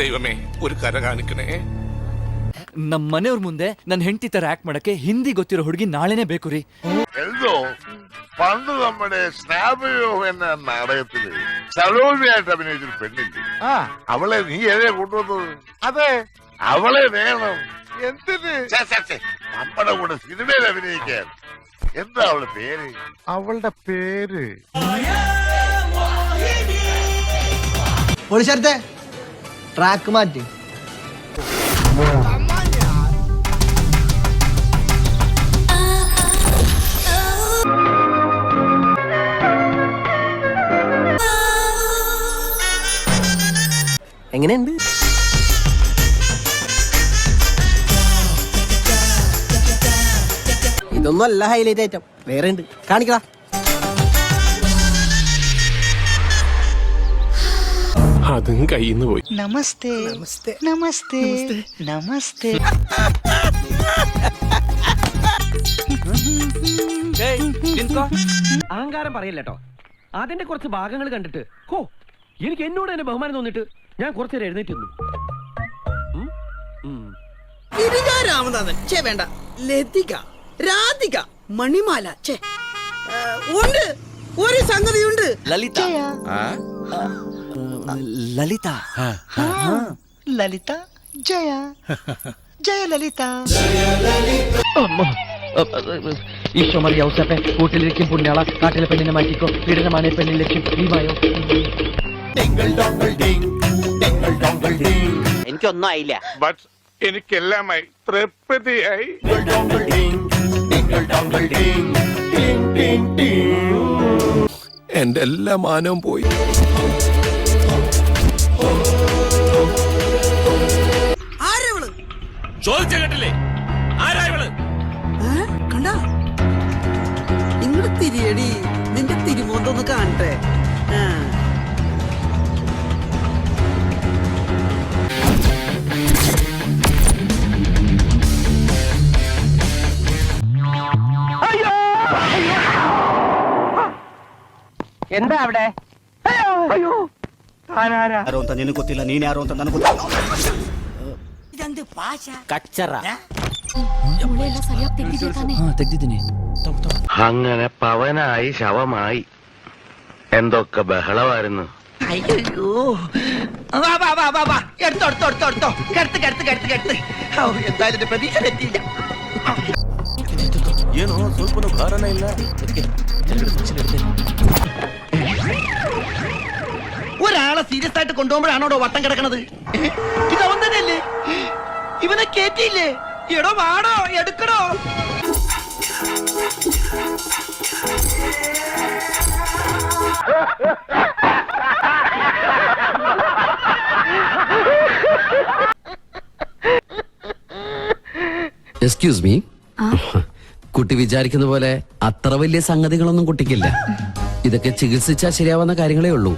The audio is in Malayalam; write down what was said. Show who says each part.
Speaker 1: ದೈವಮೇ ഒരു ಕರ ಕಾಣಿಕಣೆ.
Speaker 2: ನಮ್ಮ ಮನೆಯವ್ರ ಮುಂದೆ ನನ್ನ ಹೆಂಡತಿ ತರ ಆಕ್ಟ್ ಮಾಡಕ್ಕೆ ಹಿಂದಿ ಗೊತ್ತಿರೋ ಹುಡುಗಿ ನಾಳೆನೆ ಬೇಕು ರೀ.
Speaker 3: എന്തോ പണ്ട് നമ്മുടെ സ്നാപയോ എന്ന നാടകത്തില് സലോമിയായിട്ട് അഭിനയിച്ചൊരു പെണ്ണില്ലേ, അവളെ നീ എവിടെ കൊണ്ടുവന്നത്? അതെ, അവളെ വേണം. എന്തിന്? നമ്മുടെ കൂടെ സിനിമയിൽ അഭിനയിക്കാൻ. എന്താ അവളുടെ പേര്? അവളുടെ പേര്
Speaker 4: പോലീസത്തെ ട്രാക്ക് മാറ്റി. എങ്ങനെയുണ്ട്? ഇതൊന്നും അല്ല ഹൈലൈറ്റ് ഐറ്റം, വേറെ ഉണ്ട്, കാണിക്കടാ.
Speaker 1: അതും കയ്യിന്ന് പോയി.
Speaker 5: നമസ്തേ നമസ്തേ നമസ്തേ നമസ്തേ.
Speaker 6: അഹങ്കാരം പറയില്ലട്ടോ. അതിന്റെ കുറച്ച് ഭാഗങ്ങൾ കണ്ടിട്ട് എനിക്ക് എന്നോട് തന്നെ ബഹുമാനം തോന്നിട്ട് ഞാൻ കുറച്ചേരം എഴുന്നേറ്റ് നിന്നു.
Speaker 7: രാമനാഥൻ വേണ്ട, ലതിക, രാധിക, മണിമാല ഉണ്ട്. ഒരു സംഗതിയുണ്ട്,
Speaker 2: ലളിത. ലളിത
Speaker 5: ലളിത ജയ ജയ ലളിത.
Speaker 6: ഈശോ മറിയ ഔസേപ്പെ, കൂട്ടിലിരിക്കും പുണ്യാള, കാട്ടിലെ പെണ്ണിനെ മാറ്റിക്കോ, പീഡനമാണെ പെണ്ണിലേക്കും ഭീമായോ.
Speaker 4: എനിക്കൊന്നും ആയില്ല.
Speaker 3: ബട്ട് എനിക്കെല്ലാമായി തൃപ്തിയായി.
Speaker 1: എന്റെ എല്ലാ മാനവും പോയി. ചോദിച്ച കേട്ടില്ലേ? ആരാ ഇവള്?
Speaker 7: കണ്ട ഇങ്ങോട്ട് തിരിയടി, നിന്റെ തിരുമോന്തൊന്ന് കാണട്ടെ.
Speaker 6: എന്താ അവിടെ?
Speaker 4: ಯಾರು ಅಂತ ನಿನಗೆ ಗೊತ್ತಿಲ್ಲ, ನೀನ್ ಯಾರು ಅಂತ ನನಗೆ ಗೊತ್ತಿಲ್ಲ. ಕಚ್ಚರ
Speaker 2: ತೆಗ್ದಿದ್ದೀನಿ.
Speaker 8: അങ്ങനെ പവനായി ശവമായി എന്തൊക്കെ ബഹളമായിരുന്നു.
Speaker 7: അയ്യോ, എന്തായാലും പ്രതീക്ഷ തെറ്റിയില്ല.
Speaker 2: ಏನೋ ಸ್ವಲ್ಪ ಕಾರಣ ಇಲ್ಲ.
Speaker 7: ഒരാളെ സീരിയസ് ആയിട്ട് കൊണ്ടുപോകുമ്പോഴാണോ വട്ടം കിടക്കണത്? ഇതവൻ തന്നെയല്ലേ? ഇവനെ കേറ്റിയില്ലേ? എടോ വാടോ, എടുക്കണോ?
Speaker 9: എക്സ്ക്യൂസ് മീ, കുട്ടി വിചാരിക്കുന്ന പോലെ അത്ര വലിയ സംഗതികളൊന്നും കുട്ടിക്കില്ല. ഇതൊക്കെ ചികിത്സിച്ചാൽ ശരിയാവുന്ന കാര്യങ്ങളേ ഉള്ളൂ.